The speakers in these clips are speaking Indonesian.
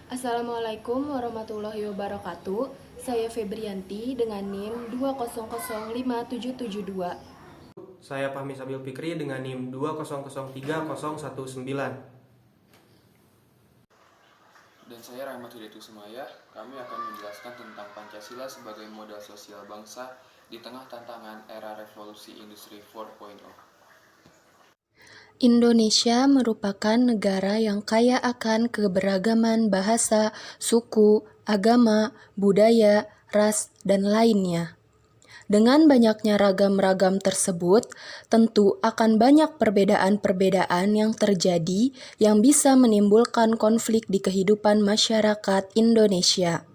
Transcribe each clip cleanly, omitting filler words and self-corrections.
Assalamualaikum warahmatullahi wabarakatuh. Saya Febrianti dengan NIM 2005772. Saya Fahmi Sabil Fikri dengan NIM 2003019. Dan saya Rahmat Hidayat Sumaya. Kami akan menjelaskan tentang Pancasila sebagai modal sosial bangsa di tengah tantangan era revolusi industri 4.0. Indonesia merupakan negara yang kaya akan keberagaman bahasa, suku, agama, budaya, ras, dan lainnya. Dengan banyaknya ragam-ragam tersebut, tentu akan banyak perbedaan-perbedaan yang terjadi yang bisa menimbulkan konflik di kehidupan masyarakat Indonesia.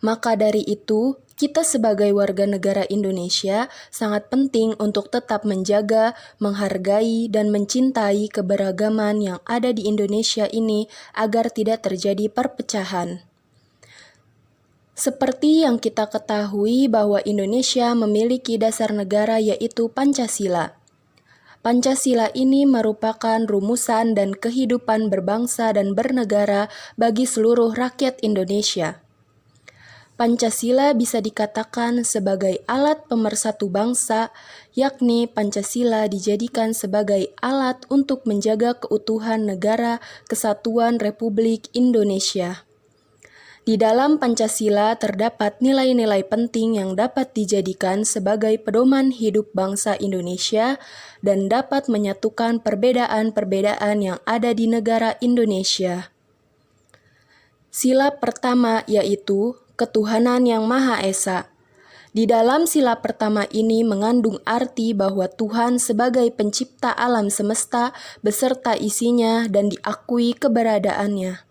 Maka dari itu, kita sebagai warga negara Indonesia sangat penting untuk tetap menjaga, menghargai, dan mencintai keberagaman yang ada di Indonesia ini agar tidak terjadi perpecahan. Seperti yang kita ketahui bahwa Indonesia memiliki dasar negara yaitu Pancasila. Pancasila ini merupakan rumusan dan kehidupan berbangsa dan bernegara bagi seluruh rakyat Indonesia. Pancasila bisa dikatakan sebagai alat pemersatu bangsa, yakni Pancasila dijadikan sebagai alat untuk menjaga keutuhan negara kesatuan Republik Indonesia. Di dalam Pancasila terdapat nilai-nilai penting yang dapat dijadikan sebagai pedoman hidup bangsa Indonesia dan dapat menyatukan perbedaan-perbedaan yang ada di negara Indonesia. Sila pertama yaitu ketuhanan yang Maha Esa. Di dalam sila pertama ini mengandung arti bahwa Tuhan sebagai pencipta alam semesta beserta isinya dan diakui keberadaannya.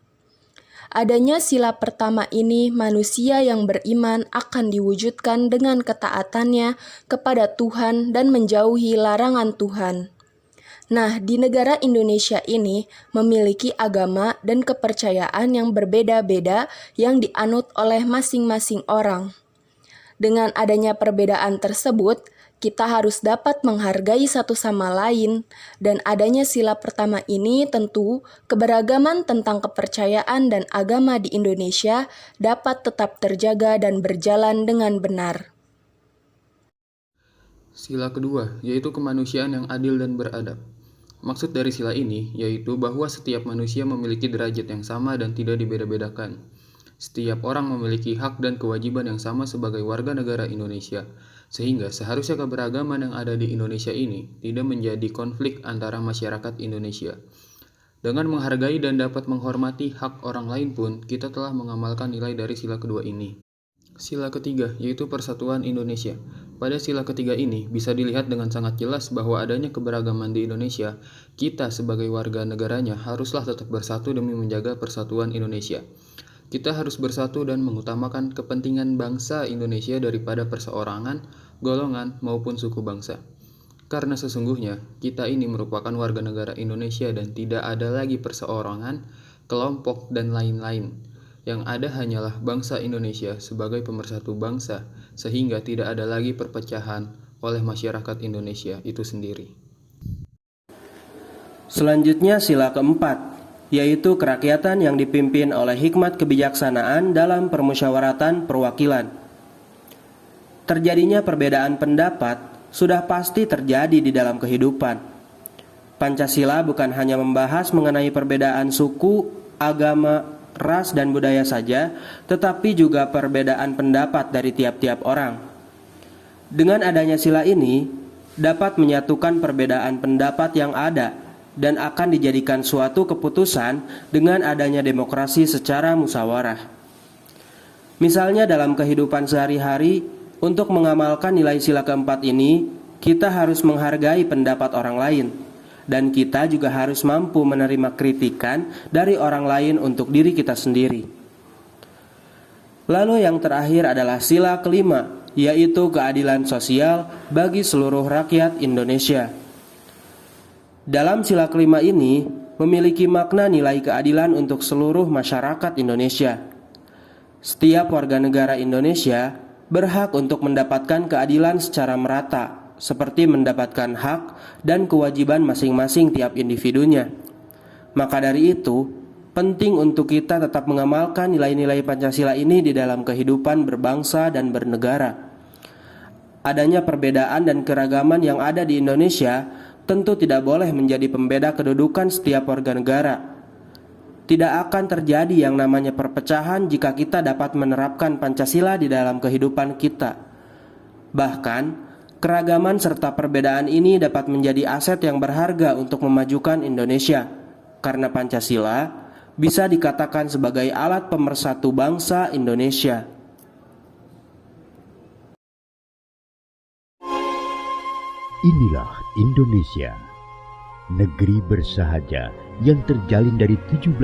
Adanya sila pertama ini, manusia yang beriman akan diwujudkan dengan ketaatannya kepada Tuhan dan menjauhi larangan Tuhan. Nah, di negara Indonesia ini memiliki agama dan kepercayaan yang berbeda-beda yang dianut oleh masing-masing orang. Dengan adanya perbedaan tersebut, kita harus dapat menghargai satu sama lain, dan adanya sila pertama ini tentu keberagaman tentang kepercayaan dan agama di Indonesia dapat tetap terjaga dan berjalan dengan benar. Sila kedua, yaitu kemanusiaan yang adil dan beradab. Maksud dari sila ini yaitu bahwa setiap manusia memiliki derajat yang sama dan tidak dibeda-bedakan. Setiap orang memiliki hak dan kewajiban yang sama sebagai warga negara Indonesia, sehingga seharusnya keberagaman yang ada di Indonesia ini tidak menjadi konflik antara masyarakat Indonesia. Dengan menghargai dan dapat menghormati hak orang lain pun, kita telah mengamalkan nilai dari sila kedua ini. Sila ketiga, yaitu Persatuan Indonesia. Pada sila ketiga ini, bisa dilihat dengan sangat jelas bahwa adanya keberagaman di Indonesia, kita sebagai warga negaranya haruslah tetap bersatu demi menjaga persatuan Indonesia. Kita harus bersatu dan mengutamakan kepentingan bangsa Indonesia daripada perseorangan, golongan, maupun suku bangsa. Karena sesungguhnya, kita ini merupakan warga negara Indonesia dan tidak ada lagi perseorangan, kelompok, dan lain-lain. Yang ada hanyalah bangsa Indonesia sebagai pemersatu bangsa, sehingga tidak ada lagi perpecahan oleh masyarakat Indonesia itu sendiri. Selanjutnya sila keempat, yaitu kerakyatan yang dipimpin oleh hikmat kebijaksanaan dalam permusyawaratan perwakilan. Terjadinya perbedaan pendapat sudah pasti terjadi di dalam kehidupan. Pancasila bukan hanya membahas mengenai perbedaan suku, agama, ras, dan budaya saja, tetapi juga perbedaan pendapat dari tiap-tiap orang. Dengan adanya sila ini, dapat menyatukan perbedaan pendapat yang ada dan akan dijadikan suatu keputusan dengan adanya demokrasi secara musyawarah. Misalnya dalam kehidupan sehari-hari, untuk mengamalkan nilai sila keempat ini, kita harus menghargai pendapat orang lain, dan kita juga harus mampu menerima kritikan dari orang lain untuk diri kita sendiri. Lalu yang terakhir adalah sila kelima, yaitu keadilan sosial bagi seluruh rakyat Indonesia. Dalam sila kelima ini memiliki makna nilai keadilan untuk seluruh masyarakat Indonesia. Setiap warga negara Indonesia berhak untuk mendapatkan keadilan secara merata, seperti mendapatkan hak dan kewajiban masing-masing tiap individunya. Maka dari itu, Penting untuk kita tetap mengamalkan nilai-nilai Pancasila ini di dalam kehidupan berbangsa dan bernegara. Adanya perbedaan dan keragaman yang ada di Indonesia tentu tidak boleh menjadi pembeda kedudukan setiap warga negara. Tidak akan terjadi yang namanya perpecahan jika kita dapat menerapkan Pancasila di dalam kehidupan kita. Bahkan, keragaman serta perbedaan ini dapat menjadi aset yang berharga untuk memajukan Indonesia, karena Pancasila bisa dikatakan sebagai alat pemersatu bangsa Indonesia. Inilah Indonesia, negeri bersahaja yang terjalin dari 17